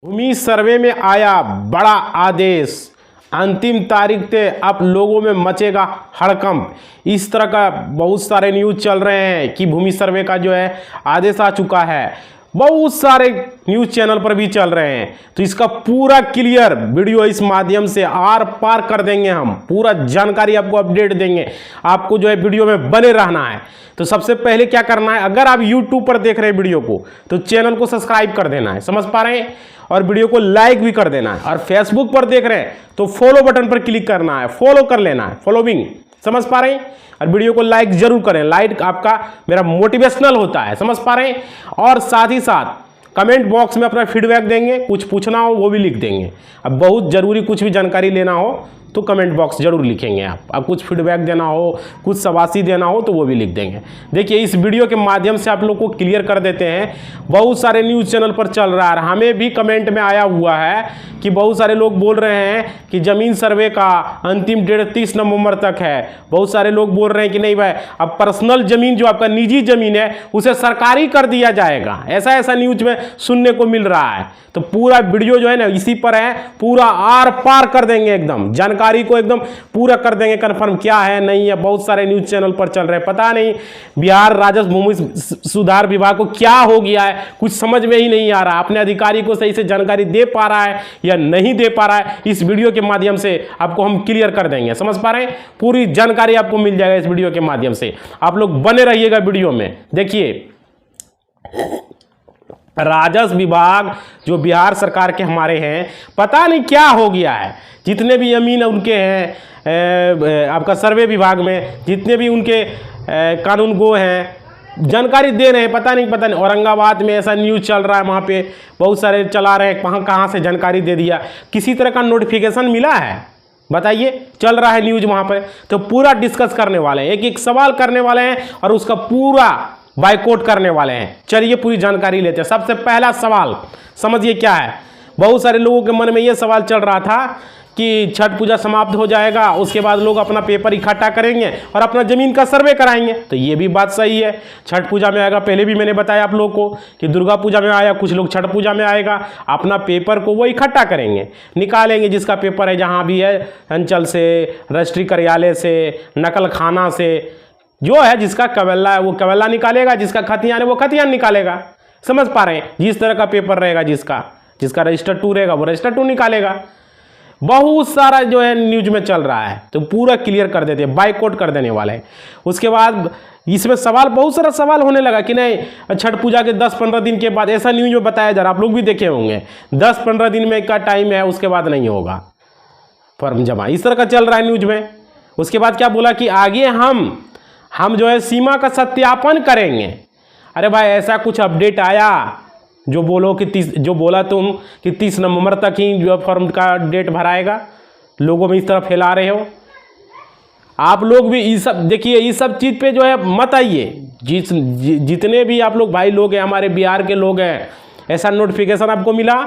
भूमि सर्वे में आया बड़ा आदेश, अंतिम तारीख से आप लोगों में मचेगा हड़कंप। इस तरह का बहुत सारे न्यूज़ चल रहे हैं कि भूमि सर्वे का जो है आदेश आ चुका है। बहुत सारे न्यूज़ चैनल पर भी चल रहे हैं, तो इसका पूरा क्लियर वीडियो इस माध्यम से आर पार कर देंगे। हम पूरा जानकारी आपको अपडेट देंगे। आपको जो है वीडियो में बने रहना है। तो सबसे पहले क्या करना है, अगर आप YouTube पर देख रहे हैं वीडियो को तो चैनल को सब्सक्राइब कर देना है, समझ पा रहे हैं, और वीडियो को लाइक भी कर देना है। और फेसबुक पर देख रहे हैं तो फॉलो बटन पर क्लिक करना है, फॉलो कर लेना है, फॉलोइंग, समझ पा रहे हैं। और वीडियो को लाइक जरूर करें, लाइक आपका मेरा मोटिवेशनल होता है, समझ पा रहे हैं। और साथ ही साथ कमेंट बॉक्स में अपना फीडबैक देंगे, कुछ पूछना हो वो भी लिख देंगे। अब बहुत ज़रूरी कुछ भी जानकारी लेना हो तो कमेंट बॉक्स जरूर लिखेंगे आप। अब कुछ फीडबैक देना हो, कुछ शाबाशी देना हो तो वो भी लिख देंगे। देखिए इस वीडियो के माध्यम से आप लोग को क्लियर कर देते हैं। बहुत सारे न्यूज़ चैनल पर चल रहा है, हमें भी कमेंट में आया हुआ है कि बहुत सारे लोग बोल रहे हैं कि ज़मीन सर्वे का अंतिम डेट 30 नवंबर तक है। बहुत सारे लोग बोल रहे हैं कि नहीं भाई, अब पर्सनल ज़मीन जो आपका निजी ज़मीन है उसे सरकारी कर दिया जाएगा। ऐसा न्यूज़ में सुनने को मिल रहा है। तो पूरा वीडियो जो है ना इसी पर है, पूरा आर पार कर देंगे, एकदम जानकारी को एकदम पूरा कर देंगे कंफर्म क्या है नहीं है। बहुत सारे न्यूज़ चैनल पर चल रहे हैं, पता नहीं बिहार राजस्व भूमि सुधार विभाग को क्या हो गया है, कुछ समझ में ही नहीं आ रहा। अपने अधिकारी को सही से जानकारी दे पा रहा है या नहीं दे पा रहा है, इस वीडियो के माध्यम से आपको हम क्लियर कर देंगे, समझ पा रहे हैं। पूरी जानकारी आपको मिल जाएगा इस वीडियो के माध्यम से। आप लोग बने रहिएगा वीडियो में। देखिए राजस्व विभाग जो बिहार सरकार के हमारे हैं, पता नहीं क्या हो गया है। जितने भी अमीन उनके हैं आपका सर्वे विभाग में, जितने भी उनके कानून गो हैं, जानकारी दे रहे हैं, पता नहीं औरंगाबाद में ऐसा न्यूज़ चल रहा है, वहाँ पे बहुत सारे चला रहे हैं, कहाँ से जानकारी दे दिया। किसी तरह का नोटिफिकेशन मिला है बताइए, चल रहा है न्यूज़ वहाँ पर। तो पूरा डिस्कस करने वाले हैं, एक एक सवाल करने वाले हैं और उसका पूरा बाइकआउट करने वाले हैं। चलिए पूरी जानकारी लेते हैं। सबसे पहला सवाल समझिए क्या है। बहुत सारे लोगों के मन में ये सवाल चल रहा था कि छठ पूजा समाप्त हो जाएगा, उसके बाद लोग अपना पेपर इकट्ठा करेंगे और अपना ज़मीन का सर्वे कराएंगे। तो ये भी बात सही है, छठ पूजा में आएगा। पहले भी मैंने बताया आप लोग को कि दुर्गा पूजा में आया, कुछ लोग छठ पूजा में आएगा, अपना पेपर को वो इकट्ठा करेंगे, निकालेंगे। जिसका पेपर है जहाँ भी है, अंचल से, रजिस्ट्री कार्यालय से, नकल खाना से, जो है जिसका कवेला है वो कवेला निकालेगा, जिसका खतियान है वो खतियान निकालेगा, समझ पा रहे हैं। जिस तरह का पेपर रहेगा, जिसका रजिस्टर 2 रहेगा वो रजिस्टर 2 निकालेगा। बहुत सारा जो है न्यूज में चल रहा है, तो पूरा क्लियर कर देते हैं, बाइकआउट कर देने वाले हैं। उसके बाद इसमें सवाल, बहुत सारा सवाल होने लगा कि नहीं छठ पूजा के 10-15 दिन के बाद, ऐसा न्यूज में बताया जा रहा, आप लोग भी देखे होंगे, 10-15 दिन में का टाइम है, उसके बाद नहीं होगा फॉर्म जमा, इस तरह का चल रहा है न्यूज में। उसके बाद क्या बोला कि आगे हम जो है सीमा का सत्यापन करेंगे। अरे भाई ऐसा कुछ अपडेट आया जो बोला तुम कि 30 नवंबर तक ही जो फॉर्म का डेट भराएगा, लोगों में इस तरह फैला रहे हो। आप लोग भी ये सब देखिए, इस सब चीज़ पे जो है मत आइए। जितने भी आप लोग भाई लोग हैं, हमारे बिहार के लोग हैं, ऐसा नोटिफिकेशन आपको मिला,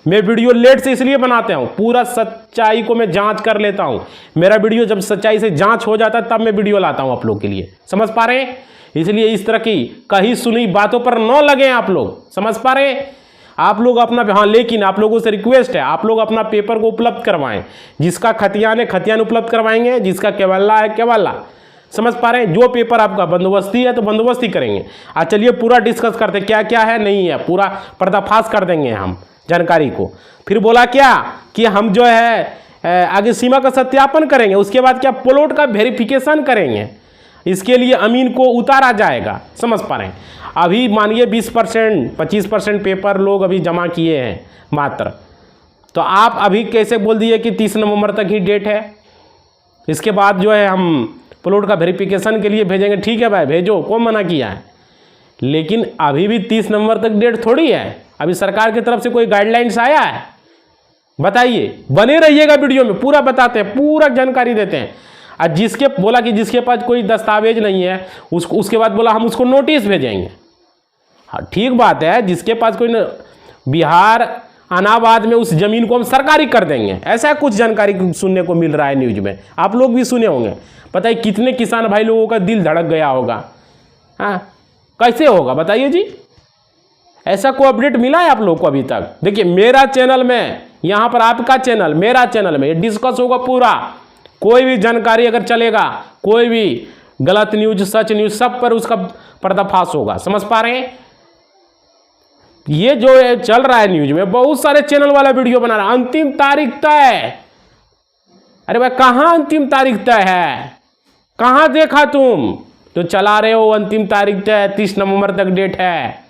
मैं वीडियो लेट से इसलिए बनाते हूँ, पूरा सच्चाई को मैं जांच कर लेता हूँ। मेरा वीडियो जब सच्चाई से जांच हो जाता है तब मैं वीडियो लाता हूँ आप लोग के लिए, समझ पा रहे हैं। इसलिए इस तरह की कहीं सुनी बातों पर न लगे आप लोग, समझ पा रहे हैं। आप लोग अपना, हाँ लेकिन आप लोगों से रिक्वेस्ट है, आप लोग अपना पेपर को उपलब्ध करवाएं। जिसका खतियान है खतियान उपलब्ध करवाएंगे, जिसका केवल्ला है केवल्ला, समझ पा रहे हैं। जो पेपर आपका बंदोबस्ती है तो बंदोबस्ती करेंगे। आज चलिए पूरा डिस्कस करते क्या क्या है नहीं है, पूरा पर्दाफाश कर देंगे हम जानकारी को। फिर बोला क्या कि हम जो है आगे सीमा का सत्यापन करेंगे, उसके बाद क्या प्लॉट का वेरिफिकेशन करेंगे, इसके लिए अमीन को उतारा जाएगा, समझ पा रहे हैं। अभी मानिए 20% 25% पेपर लोग अभी जमा किए हैं मात्र, तो आप अभी कैसे बोल दिए कि 30 नवंबर तक ही डेट है, इसके बाद जो है हम प्लॉट का वेरिफिकेशन के लिए भेजेंगे। ठीक है भाई भेजो, कौन मना किया है, लेकिन अभी भी 30 नवंबर तक डेट थोड़ी है। अभी सरकार की तरफ से कोई गाइडलाइंस आया है बताइए। बने रहिएगा वीडियो में, पूरा बताते हैं, पूरा जानकारी देते हैं। और जिसके बोला कि जिसके पास कोई दस्तावेज नहीं है उसके बाद बोला हम उसको नोटिस भेजेंगे। हाँ ठीक बात है, जिसके पास कोई बिहार अनाबाद में उस जमीन को हम सरकारी कर देंगे, ऐसा कुछ जानकारी सुनने को मिल रहा है न्यूज में। आप लोग भी सुने होंगे, पता है कितने किसान भाई लोगों का दिल धड़क गया होगा। हाँ कैसे होगा बताइए जी, ऐसा कोई अपडेट मिला है आप लोग को अभी तक? देखिए मेरा चैनल में, यहाँ पर आपका चैनल, मेरा चैनल में डिस्कस होगा पूरा। कोई भी जानकारी अगर चलेगा, कोई भी गलत न्यूज, सच न्यूज, सब पर उसका पर्दाफाश होगा। समझ पा रहे हैं? ये जो चल रहा है न्यूज में, बहुत सारे चैनल वाला वीडियो बना रहा है, अंतिम तारीख तय। अरे भाई कहाँ अंतिम तारीख तय है? कहाँ देखा तुम तो चला रहे हो अंतिम तारीख तय, 30 नवंबर तक डेट है।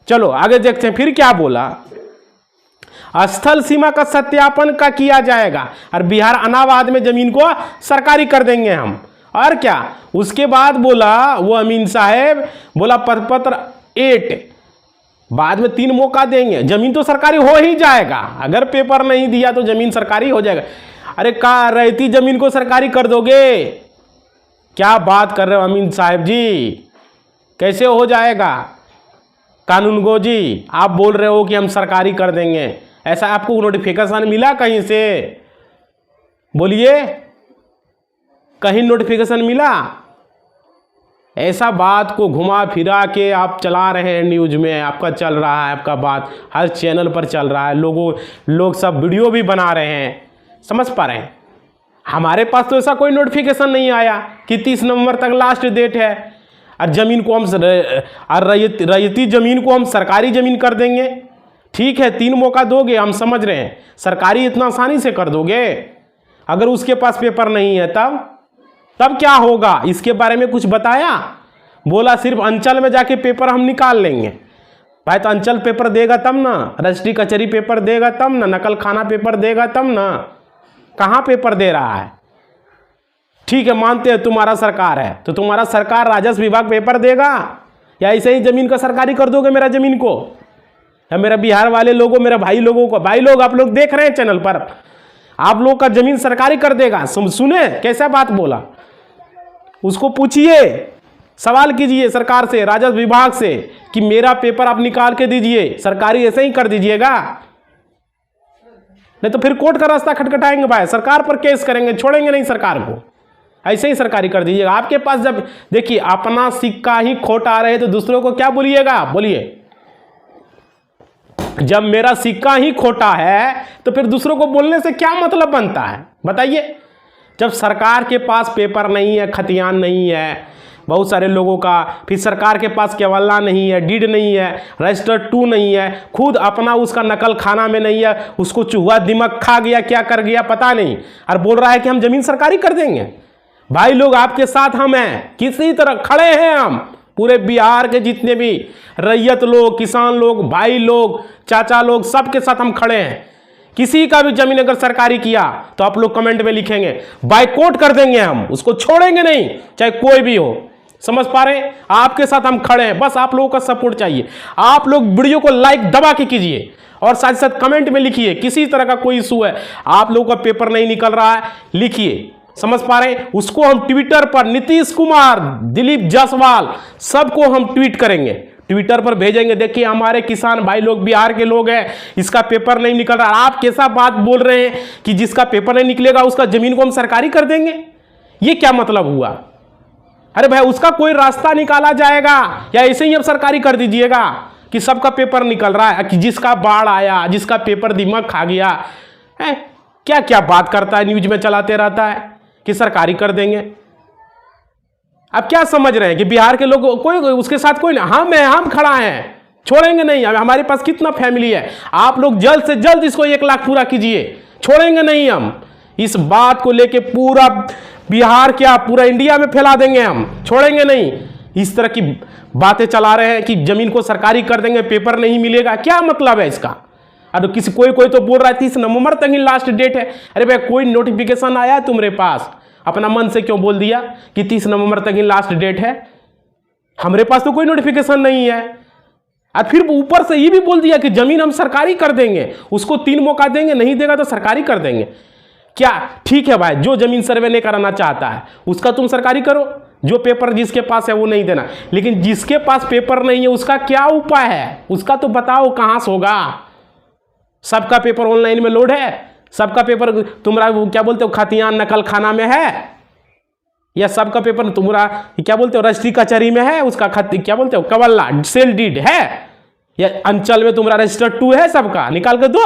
चलो आगे देखते हैं फिर क्या बोला। स्थल सीमा का सत्यापन का किया जाएगा और बिहार अनावाद में जमीन को सरकारी कर देंगे हम। और क्या उसके बाद बोला वो अमीन साहेब, बोला पत्र 8 बाद में 3 मौका देंगे, जमीन तो सरकारी हो ही जाएगा। अगर पेपर नहीं दिया तो जमीन सरकारी हो जाएगा। अरे का रहती जमीन को सरकारी कर दोगे? क्या बात कर रहे हो अमीन साहब जी, कैसे हो जाएगा? कानूनगो जी आप बोल रहे हो कि हम सरकारी कर देंगे, ऐसा आपको नोटिफिकेशन मिला कहीं से? बोलिए, कहीं नोटिफिकेशन मिला? ऐसा बात को घुमा फिरा के आप चला रहे हैं न्यूज में, आपका चल रहा है, आपका बात हर चैनल पर चल रहा है, लोग सब वीडियो भी बना रहे हैं। समझ पा रहे हैं? हमारे पास तो ऐसा कोई नोटिफिकेशन नहीं आया कि 30 नवंबर तक लास्ट डेट है और जमीन को हम रैयती जमीन को हम सरकारी जमीन कर देंगे। ठीक है 3 मौका दोगे, हम समझ रहे हैं, सरकारी इतना आसानी से कर दोगे? अगर उसके पास पेपर नहीं है तब क्या होगा? इसके बारे में कुछ बताया? बोला सिर्फ अंचल में जाके पेपर हम निकाल लेंगे। भाई तो अंचल पेपर देगा तब ना, रजिस्ट्री कचहरी पेपर देगा तब ना, नकल खाना पेपर देगा तब ना। कहाँ पेपर दे रहा है? ठीक है मानते हैं तुम्हारा सरकार है, तो तुम्हारा सरकार राजस्व विभाग पेपर देगा या ऐसे ही जमीन का सरकारी कर दोगे? मेरा जमीन को या मेरा बिहार वाले लोगों, मेरा भाई लोगों को, भाई लोग आप लोग देख रहे हैं चैनल पर, आप लोग का जमीन सरकारी कर देगा? सुने कैसा बात बोला? उसको पूछिए, सवाल कीजिए सरकार से, राजस्व विभाग से कि मेरा पेपर आप निकाल के दीजिए, सरकारी ऐसे ही कर दीजिएगा। नहीं तो फिर कोर्ट का रास्ता खटखटाएंगे भाई, सरकार पर केस करेंगे, छोड़ेंगे नहीं सरकार को। ऐसे ही सरकारी कर दीजिएगा। आपके पास जब देखिए अपना सिक्का ही खोटा रहे तो दूसरों को क्या बोलिएगा? बोलिए, जब मेरा सिक्का ही खोटा है तो फिर दूसरों को बोलने से क्या मतलब बनता है? बताइए। जब सरकार के पास पेपर नहीं है, खतियान नहीं है बहुत सारे लोगों का, फिर सरकार के पास केवल्ला नहीं है, डीड नहीं है, रजिस्टर्ड 2 नहीं है, खुद अपना उसका नकल खाना में नहीं है, उसको चूहा दिमाग खा गया, क्या कर गया पता नहीं, और बोल रहा है कि हम जमीन सरकारी कर देंगे। भाई लोग आपके साथ हम हैं, किसी तरह खड़े हैं हम, पूरे बिहार के जितने भी रैयत लोग, किसान लोग, भाई लोग, चाचा लोग, सबके साथ हम खड़े हैं। किसी का भी जमीन अगर सरकारी किया तो आप लोग कमेंट में लिखेंगे, बाइकआउट कर देंगे हम, उसको छोड़ेंगे नहीं, चाहे कोई भी हो। समझ पा रहे हैं? आपके साथ हम खड़े हैं, बस आप लोगों का सपोर्ट चाहिए। आप लोग वीडियो को लाइक दबा के कीजिए और साथ साथ कमेंट में लिखिए, किसी तरह का कोई इशू है, आप लोगों का पेपर नहीं निकल रहा है, लिखिए। समझ पा रहे हैं? उसको हम ट्विटर पर नीतीश कुमार, दिलीप जायसवाल, सबको हम ट्वीट करेंगे, ट्विटर पर भेजेंगे, देखिए हमारे किसान भाई लोग, बिहार के लोग हैं, इसका पेपर नहीं निकल रहा। आप कैसा बात बोल रहे हैं कि जिसका पेपर नहीं निकलेगा उसका जमीन को हम सरकारी कर देंगे? ये क्या मतलब हुआ? अरे भाई उसका कोई रास्ता निकाला जाएगा या ऐसे ही अब सरकारी कर दीजिएगा कि सबका पेपर निकल रहा है, कि जिसका बाढ़ आया, जिसका पेपर दिमाग खा गया है, क्या क्या बात करता है, न्यूज में चलाते रहता है कि सरकारी कर देंगे। अब क्या समझ रहे हैं कि बिहार के लोग कोई उसके साथ कोई नहीं, हम खड़ा हैं, छोड़ेंगे नहीं। हमारे पास कितना फैमिली है, आप लोग जल्द से जल्द इसको 1 लाख पूरा कीजिए, छोड़ेंगे नहीं हम। इस बात को लेके पूरा बिहार क्या पूरा इंडिया में फैला देंगे हम, छोड़ेंगे नहीं। इस तरह की बातें चला रहे हैं कि जमीन को सरकारी कर देंगे, पेपर नहीं मिलेगा, क्या मतलब है इसका? अरे कोई तो बोल रहा है 30 नवंबर तक ही लास्ट डेट है। अरे भाई कोई नोटिफिकेशन आया है तुम्हारे पास? अपना मन से क्यों बोल दिया कि 30 नवंबर तक ही लास्ट डेट है? हमारे पास तो कोई नोटिफिकेशन नहीं है। और फिर ऊपर से ये भी बोल दिया कि जमीन हम सरकारी कर देंगे, उसको 3 मौका देंगे, नहीं देगा तो सरकारी कर देंगे। क्या ठीक है भाई, जो जमीन सर्वे नहीं कराना चाहता है उसका तुम सरकारी करो, जो पेपर जिसके पास है वो नहीं देना, लेकिन जिसके पास पेपर नहीं है उसका क्या उपाय है? उसका तो बताओ कहाँ से होगा? सबका पेपर ऑनलाइन में लोड है, सबका पेपर तुम्हारा क्या बोलते हो खतियान नकल खाना में है। या सबका पेपर तुम्हारा क्या बोलते हो रजिस्ट्री कचहरी में है, उसका खत क्या बोलते हो कवल्ला सेल डीड है, या अंचल में तुम्हारा रजिस्टर 2 है, सबका निकाल कर दो।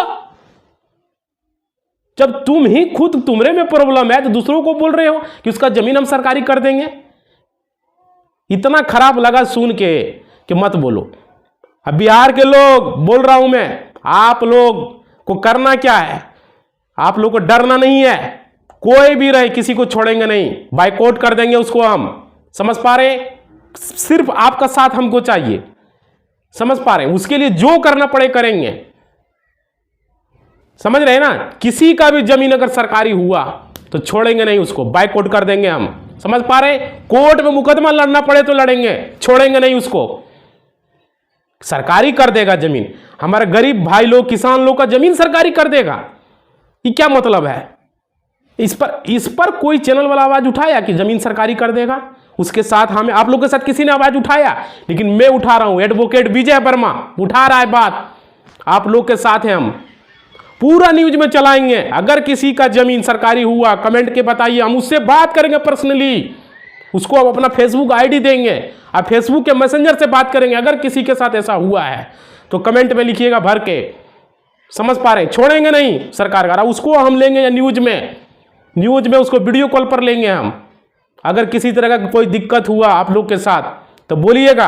जब तुम ही खुद तुम्हारे में प्रॉब्लम है तो दूसरों को बोल रहे हो कि उसका जमीन हम सरकारी कर देंगे। इतना खराब लगा सुन के कि मत बोलो। अब बिहार के लोग बोल रहा हूं मैं, आप लोग को करना क्या है, आप लोग को डरना नहीं है, कोई भी रहे किसी को छोड़ेंगे नहीं, बाइकआउट कर देंगे उसको हम। समझ पा रहे, सिर्फ आपका साथ हमको चाहिए, समझ पा रहे, उसके लिए जो करना पड़े करेंगे, समझ रहे ना। किसी का भी जमीन अगर सरकारी हुआ तो छोड़ेंगे नहीं उसको, बाइकआउट कर देंगे हम, समझ पा रहे। कोर्ट में मुकदमा लड़ना पड़े तो लड़ेंगे, छोड़ेंगे नहीं उसको, सरकारी कर देगा जमीन। हमारे गरीब भाई लोग किसान लोग का जमीन सरकारी कर देगा, ये क्या मतलब है। इस पर कोई चैनल वाला आवाज उठाया कि जमीन सरकारी कर देगा। उसके साथ हमें, आप लोग के साथ किसी ने आवाज उठाया, लेकिन मैं उठा रहा हूं, एडवोकेट विजय वर्मा उठा रहा है बात, आप लोग के साथ हैं हम, पूरा न्यूज में चलाएंगे। अगर किसी का जमीन सरकारी हुआ कमेंट के बताइए, हम उससे बात करेंगे पर्सनली, उसको अब अपना फेसबुक आईडी देंगे, आप फेसबुक के मैसेंजर से बात करेंगे। अगर किसी के साथ ऐसा हुआ है तो कमेंट में लिखिएगा भर के, समझ पा रहे, छोड़ेंगे नहीं सरकार का। उसको हम लेंगे या न्यूज में उसको वीडियो कॉल पर लेंगे हम। अगर किसी तरह का कोई दिक्कत हुआ आप लोग के साथ तो बोलिएगा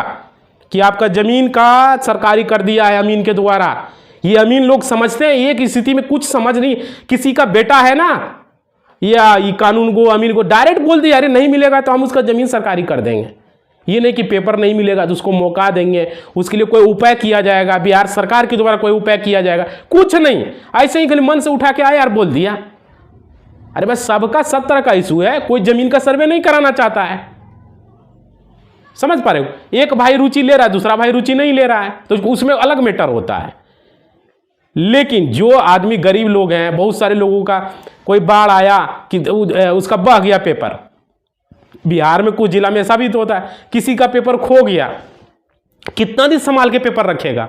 कि आपका जमीन का सरकारी कर दिया है अमीन के द्वारा। ये अमीन लोग समझते हैं, एक स्थिति में कुछ समझ नहीं, किसी का बेटा है ना, या ये कानून को अमीन को डायरेक्ट बोल दिया अरे नहीं मिलेगा तो हम उसका जमीन सरकारी कर देंगे। ये नहीं कि पेपर नहीं मिलेगा तो उसको मौका देंगे, उसके लिए कोई उपाय किया जाएगा, बिहार सरकार के द्वारा कोई उपाय किया जाएगा, कुछ नहीं। ऐसे ही खाली मन से उठा के आया यार बोल दिया। अरे बस सबका 70 का इशू है, कोई जमीन का सर्वे नहीं कराना चाहता है, समझ पा रहे हो। एक भाई रुचि ले रहा है, दूसरा भाई रुचि नहीं ले रहा है, तो उसमें अलग मैटर होता है। लेकिन जो आदमी गरीब लोग हैं, बहुत सारे लोगों का कोई बाढ़ आया कि उसका बह गया पेपर, बिहार में कुछ जिला में ऐसा भी तो होता है, किसी का पेपर खो गया, कितना दिन संभाल के पेपर रखेगा,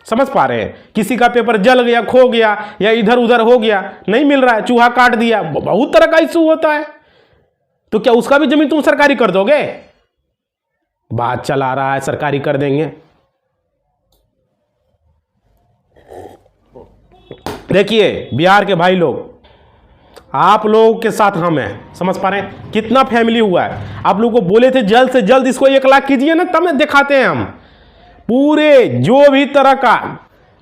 समझ पा रहे हैं। किसी का पेपर जल गया, खो गया, या इधर उधर हो गया, नहीं मिल रहा है, चूहा काट दिया, बहुत तरह का इशू होता है। तो क्या उसका भी जमीन तुम सरकारी कर दोगे? बात चला रहा है सरकारी कर देंगे। देखिए बिहार के भाई लोग, आप लोगों के साथ हम हैं, समझ पा रहे हैं। कितना फैमिली हुआ है, आप लोगों को बोले थे जल्द से जल्द इसको 1 लाख कीजिए ना, तब दिखाते हैं हम। पूरे जो भी तरह का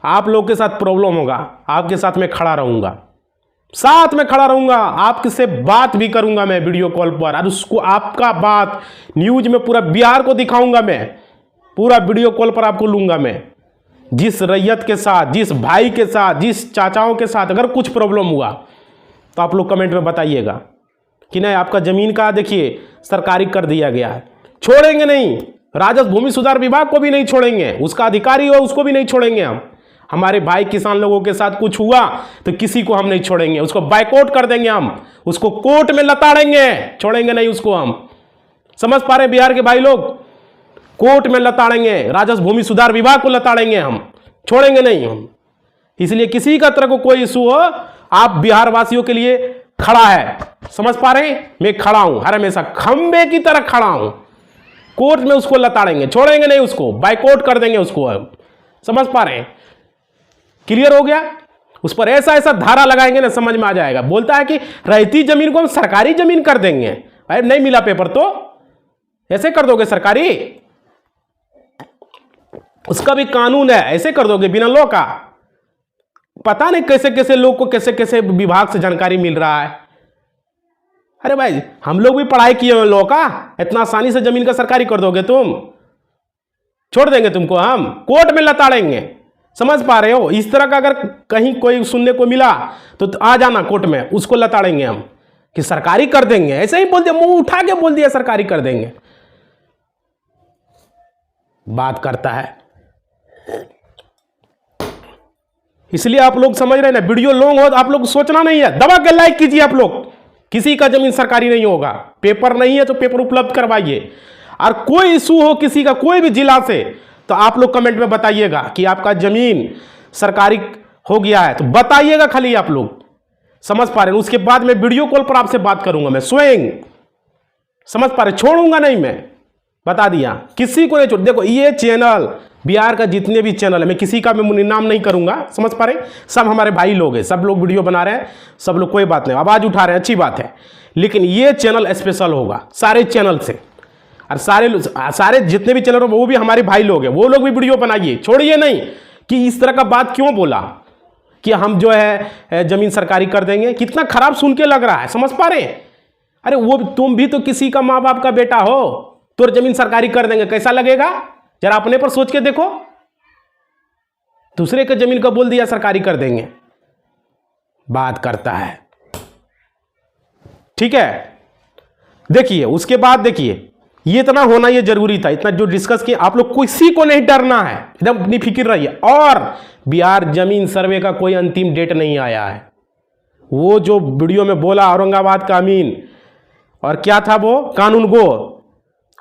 आप लोग के साथ प्रॉब्लम होगा, आपके साथ में खड़ा रहूंगा, साथ में खड़ा रहूंगा, आपसे बात भी करूंगा मैं वीडियो कॉल पर, और उसको आपका बात न्यूज में पूरा बिहार को दिखाऊंगा मैं, पूरा वीडियो कॉल पर आपको लूंगा मैं। जिस रैयत के साथ, जिस भाई के साथ, जिस चाचाओं के साथ अगर कुछ प्रॉब्लम हुआ तो आप लोग कमेंट में बताइएगा कि नहीं आपका जमीन का देखिए सरकारी कर दिया गया है। छोड़ेंगे नहीं, राजस्व भूमि सुधार विभाग को भी नहीं छोड़ेंगे, उसका अधिकारी हो उसको भी नहीं छोड़ेंगे हम। हमारे भाई किसान लोगों के साथ कुछ हुआ तो किसी को हम नहीं छोड़ेंगे, उसको बाइकआउट कर देंगे हम, उसको कोर्ट में लताड़ेंगे, छोड़ेंगे नहीं उसको हम। समझ पा रहे बिहार के भाई लोग, कोर्ट में लताड़ेंगे, राजस्व भूमि सुधार विभाग को लताड़ेंगे हम, छोड़ेंगे नहीं हम। इसलिए किसी का तरह को कोई इशू हो, आप बिहार वासियों के लिए खड़ा है, समझ पा रहे हैं। मैं खड़ा हूं, हर हमेशा खंबे की तरह खड़ा हूं। कोर्ट में उसको लताड़ेंगे, छोड़ेंगे नहीं उसको, बाइकआउट कर देंगे उसको, समझ पा रहे हैं। क्लियर हो गया। उस पर ऐसा ऐसा धारा लगाएंगे ना, समझ में आ जाएगा। बोलता है कि रहती जमीन को हम सरकारी जमीन कर देंगे, अरे नहीं मिला पेपर तो ऐसे कर दोगे सरकारी, उसका भी कानून है, ऐसे कर दोगे बिना लॉ का। पता नहीं कैसे कैसे लोग को कैसे कैसे विभाग से जानकारी मिल रहा है। अरे भाई हम लोग भी पढ़ाई किए हैं लॉ का, इतना आसानी से जमीन का सरकारी कर दोगे तुम? छोड़ देंगे तुमको हम, कोर्ट में लताड़ेंगे, समझ पा रहे हो। इस तरह का अगर कहीं कोई सुनने को मिला तो आ जाना कोर्ट में, उसको लताड़ेंगे हम कि सरकारी कर देंगे। ऐसे ही बोल दिया, मुंह उठा के बोल दिया सरकारी कर देंगे। बात करता है, इसलिए आप लोग समझ रहे हैं ना, वीडियो लॉन्ग हो तो आप लोग सोचना नहीं है, दबा के लाइक कीजिए आप लोग। किसी का जमीन सरकारी नहीं होगा, पेपर नहीं है तो पेपर उपलब्ध करवाइए। और कोई इशू हो किसी का कोई भी जिला से तो आप लोग कमेंट में बताइएगा कि आपका जमीन सरकारी हो गया है, तो बताइएगा खाली आप लोग, समझ पा रहे हैं। उसके बाद मैं वीडियो कॉल पर आपसे बात करूंगा मैं स्वयं, समझ पा रहे, छोड़ूंगा नहीं मैं, बता दिया, किसी को नहीं छोड़। देखो ये चैनल, बिहार का जितने भी चैनल है, मैं किसी का मैं नाम नहीं करूंगा, समझ पा रहे, सब हमारे भाई लोग हैं, सब लोग वीडियो बना रहे हैं, सब लोग कोई बात नहीं, आवाज़ उठा रहे हैं, अच्छी बात है। लेकिन ये चैनल स्पेशल होगा सारे चैनल से, और सारे जितने भी चैनल वो भी हमारे भाई लोग हैं, वो लोग भी वीडियो बनाइए, छोड़िए नहीं कि इस तरह का बात क्यों बोला कि हम जो है जमीन सरकारी कर देंगे। कितना खराब सुन के लग रहा है, समझ पा रहे हैं। अरे वो तुम भी तो किसी का माँ बाप का बेटा हो, तो जमीन सरकारी कर देंगे, कैसा लगेगा? जरा अपने पर सोच के देखो, दूसरे के जमीन का बोल दिया सरकारी कर देंगे, बात करता है। ठीक है, देखिए उसके बाद देखिए, ये इतना होना ये जरूरी था, इतना जो डिस्कस किया। आप लोग किसी को नहीं डरना है, एकदम अपनी फिक्र रहिए। और बिहार जमीन सर्वे का कोई अंतिम डेट नहीं आया है। वो जो वीडियो में बोला औरंगाबाद का अमीन, और क्या था वो कानून गो,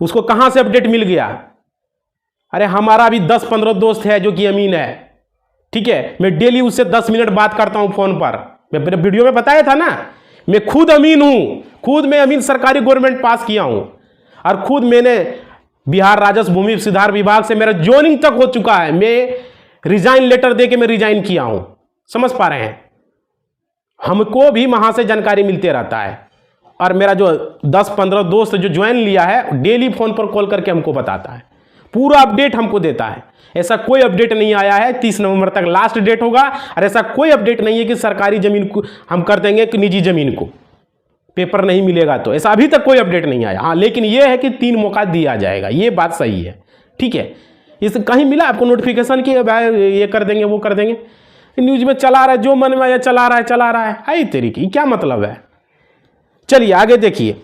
उसको कहां से अपडेट मिल गया? अरे हमारा भी 10-15 दोस्त है जो कि अमीन है, ठीक है, मैं डेली उससे 10 मिनट बात करता हूं फोन पर। मैं मेरे वीडियो में बताया था ना, मैं खुद अमीन हूं, खुद मैं अमीन सरकारी गवर्नमेंट पास किया हूं, और खुद मैंने बिहार राजस्व भूमि सुधार विभाग से मेरा ज्वाइनिंग तक हो चुका है। मैं रिजाइन लेटर दे के मैं रिजाइन किया हूं, समझ पा रहे हैं। हमको भी वहां से जानकारी मिलते रहता है, और मेरा जो 10-15 दोस्त जो ज्वाइन लिया है, डेली फोन पर कॉल करके हमको बताता है, पूरा अपडेट हमको देता है। ऐसा कोई अपडेट नहीं आया है, 30 नवंबर तक लास्ट डेट होगा, और ऐसा कोई अपडेट नहीं है कि सरकारी जमीन को हम कर देंगे कि निजी जमीन को पेपर नहीं मिलेगा, तो ऐसा अभी तक कोई अपडेट नहीं आया। हाँ, लेकिन यह है कि 3 मौका दिया जाएगा, ये बात सही है, ठीक है। इस कहीं मिला आपको नोटिफिकेशन कि ये कर देंगे वो कर देंगे? न्यूज में चला रहा है, जो मन में आया चला रहा है। आई तेरी की क्या मतलब है? चलिए आगे देखिए,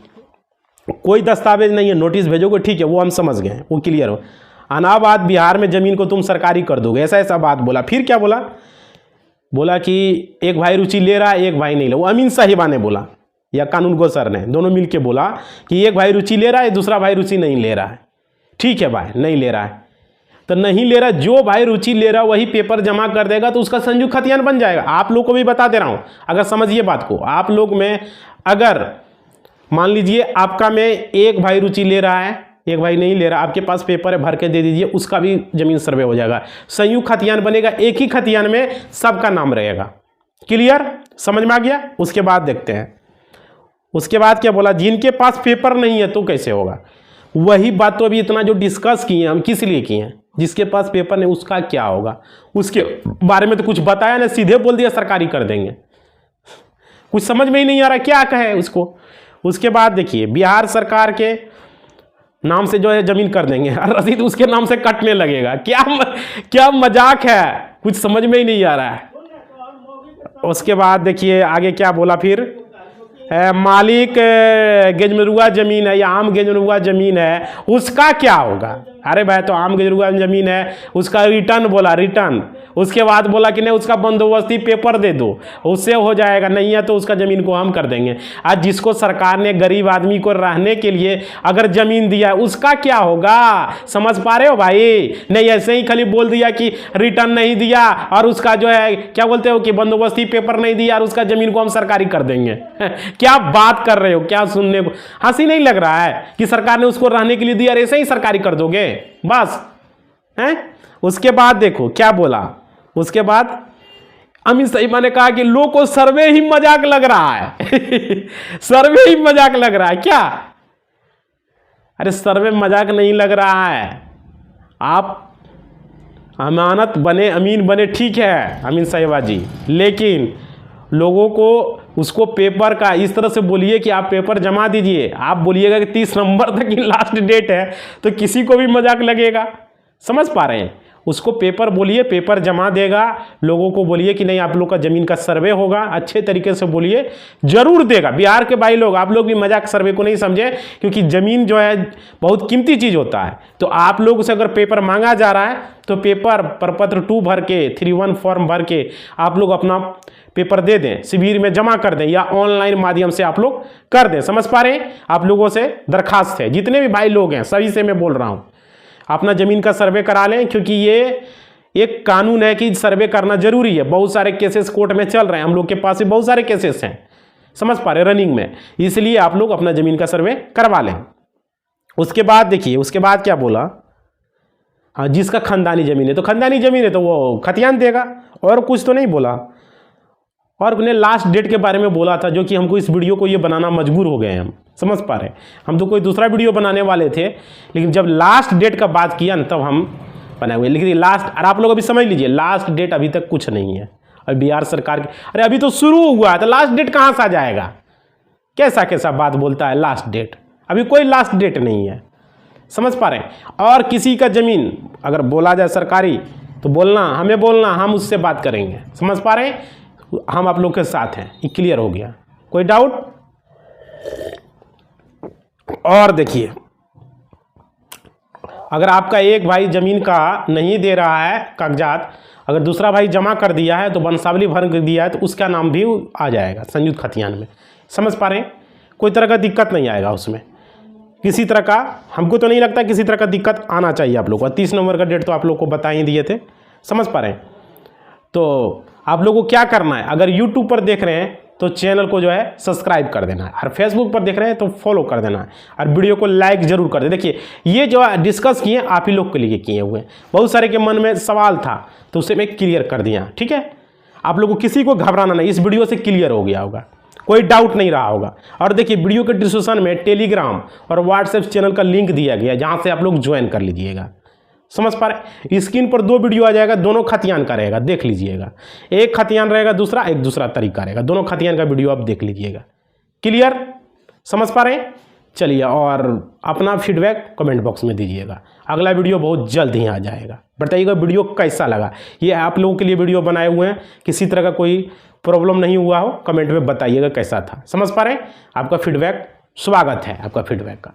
कोई दस्तावेज नहीं है, नोटिस भेजोगे, ठीक है, वो हम समझ गए, वो क्लियर हो। अनाबाद बिहार में जमीन को तुम सरकारी कर दोगे, ऐसा बात बोला। फिर क्या बोला? बोला कि एक भाई रुचि ले रहा है, एक भाई नहीं ले। वो अमीन साहिबा ने बोला या कानून गो सर ने, दोनों मिलके बोला कि एक भाई रुचि ले रहा है, दूसरा भाई रुचि नहीं ले रहा है। ठीक है भाई, नहीं ले रहा है तो नहीं ले रहा, जो भाई रुचि ले रहा है वही पेपर जमा कर देगा, तो उसका संयुक्त खतियान बन जाएगा। आप लोग को भी बता दे रहा हूं, अगर समझिए बात को। आप लोग में अगर मान लीजिए आपका में एक भाई रुचि ले रहा है, एक भाई नहीं ले रहा, आपके पास पेपर है, भर के दे दीजिए, उसका भी जमीन सर्वे हो जाएगा, संयुक्त खतियान बनेगा। एक ही खतियान में सबका नाम रहेगा। क्लियर, समझ में आ गया? उसके बाद देखते हैं, उसके बाद क्या बोला? जिनके पास पेपर नहीं है तो कैसे होगा? वही बात तो अभी इतना जो डिस्कस किए हम, किस लिए किए हैं? जिसके पास पेपर नहीं उसका क्या होगा? उसके बारे में तो कुछ बताया ना, सीधे बोल दिया सरकारी कर देंगे। कुछ समझ में ही नहीं आ रहा क्या कहे उसको। उसके बाद देखिए, बिहार सरकार के नाम से जो है जमीन कर देंगे, और रसीद उसके नाम से कटने लगेगा। क्या मजाक है, कुछ समझ में ही नहीं आ रहा है। उसके बाद देखिए आगे क्या बोला फिर, मालिक गेजमरुआ जमीन है या आम गेजमरुआ जमीन है, उसका क्या होगा? अरे भाई, तो आम गेजमरुआ जमीन है, उसका रिटर्न बोला, रिटर्न। उसके बाद बोला कि नहीं, उसका बंदोबस्ती पेपर दे दो, उससे हो जाएगा। नहीं है तो उसका ज़मीन को हम कर देंगे। आज जिसको सरकार ने गरीब आदमी को रहने के लिए अगर ज़मीन दिया है, उसका क्या होगा? समझ पा रहे हो भाई? नहीं ऐसे ही खाली बोल दिया कि रिटर्न नहीं दिया और उसका जो है क्या बोलते हो कि बंदोबस्ती पेपर नहीं दिया और उसका ज़मीन को हम सरकारी कर देंगे। क्या बात कर रहे हो? क्या सुनने को हंसी नहीं लग रहा है कि सरकार ने उसको रहने के लिए दिया और ऐसे ही सरकारी कर दोगे बस? हैं? उसके बाद देखो क्या बोला। उसके बाद अमित साहिबा ने कहा कि लोग को सर्वे ही मजाक लग रहा है। सर्वे ही मजाक लग रहा है क्या? अरे सर्वे मजाक नहीं लग रहा है। आप अमानत बने, अमीन बने, ठीक है अमीन साहिबा जी, लेकिन लोगों को उसको पेपर का इस तरह से बोलिए कि आप पेपर जमा दीजिए। आप बोलिएगा कि 30 नवंबर तक की लास्ट डेट है, तो किसी को भी मजाक लगेगा। समझ पा रहे हैं? उसको पेपर बोलिए, पेपर जमा देगा। लोगों को बोलिए कि नहीं आप लोग का ज़मीन का सर्वे होगा, अच्छे तरीके से बोलिए, जरूर देगा। बिहार के भाई लोग, आप लोग भी मजाक सर्वे को नहीं समझे, क्योंकि ज़मीन जो है बहुत कीमती चीज़ होता है। तो आप लोग से अगर पेपर मांगा जा रहा है तो पेपर प्रपत्र 2 भर के, 3-1 फॉर्म भर के आप लोग अपना पेपर दे दें, शिविर में जमा कर दें या ऑनलाइन माध्यम से आप लोग कर दें। समझ पा रहे हैं? आप लोगों से दरखास्त है, जितने भी भाई लोग हैं सभी से मैं बोल रहा हूँ, अपना ज़मीन का सर्वे करा लें, क्योंकि ये एक कानून है कि सर्वे करना जरूरी है। बहुत सारे केसेस कोर्ट में चल रहे हैं, हम लोग के पास भी बहुत सारे केसेस हैं, समझ पा रहे, रनिंग में। इसलिए आप लोग अपना ज़मीन का सर्वे करवा लें। उसके बाद देखिए, उसके बाद क्या बोला, हाँ जिसका खानदानी ज़मीन है, तो खानदानी ज़मीन है तो वो खतियान देगा, और कुछ तो नहीं बोला। और उन्हें लास्ट डेट के बारे में बोला था, जो कि हमको इस वीडियो को ये बनाना मजबूर हो गए, हम समझ पा रहे हैं। हम तो कोई दूसरा वीडियो बनाने वाले थे, लेकिन जब लास्ट डेट का बात किया ना, तब हम बनाए हुए। लेकिन लास्ट, और आप लोग अभी समझ लीजिए, लास्ट डेट अभी तक कुछ नहीं है। और बिहार सरकार की, अरे अभी तो शुरू हुआ है, तो लास्ट डेट कहाँ से आ जाएगा? कैसा कैसा बात बोलता है लास्ट डेट? अभी कोई लास्ट डेट नहीं है, समझ पा रहे हैं। और किसी का ज़मीन अगर बोला जाए सरकारी, तो बोलना, हमें बोलना, हम उससे बात करेंगे, समझ पा रहे हैं। हम आप लोग के साथ हैं, ये क्लियर हो गया, कोई डाउट? और देखिए, अगर आपका एक भाई ज़मीन का नहीं दे रहा है कागजात, अगर दूसरा भाई जमा कर दिया है, तो वंशावली भर दिया है, तो उसका नाम भी आ जाएगा संयुक्त खतियान में, समझ पा रहे हैं। कोई तरह का दिक्कत नहीं आएगा उसमें, किसी तरह का, हमको तो नहीं लगता किसी तरह का दिक्कत आना चाहिए आप लोग को। 30 नवंबर का डेट तो आप लोग को बता ही दिए थे, समझ पा रहे हैं। तो आप लोगों को क्या करना है, अगर यूट्यूब पर देख रहे हैं तो चैनल को जो है सब्सक्राइब कर देना है, और फेसबुक पर देख रहे हैं तो फॉलो कर देना है, और वीडियो को लाइक जरूर कर दे। देखिए, ये जो डिस्कस किए आप ही लोग के लिए किए हुए हैं, बहुत सारे के मन में सवाल था, तो उसे मैं क्लियर कर दिया, ठीक है। आप लोगों को किसी को घबराना नहीं, इस वीडियो से क्लियर हो गया होगा, कोई डाउट नहीं रहा होगा। और देखिए, वीडियो के डिस्क्रिप्शन में टेलीग्राम और व्हाट्सएप चैनल का लिंक दिया गया है, जहाँ से आप लोग ज्वाइन कर लीजिएगा, समझ पा रहे। स्क्रीन पर 2 वीडियो आ जाएगा, दोनों खतियान का रहेगा, देख लीजिएगा। एक खतियान रहेगा, दूसरा एक दूसरा तरीका रहेगा, दोनों खतियान का वीडियो आप देख लीजिएगा, क्लियर, समझ पा रहे हैं। चलिए, और अपना फीडबैक कमेंट बॉक्स में दीजिएगा। अगला वीडियो बहुत जल्द ही आ जाएगा। बताइएगा वीडियो कैसा लगा। ये आप लोगों के लिए वीडियो बनाए हुए हैं, किसी तरह का कोई प्रॉब्लम नहीं हुआ हो, कमेंट में बताइएगा कैसा था, समझ पा रहे हैं। आपका फीडबैक, स्वागत है आपका फीडबैक का।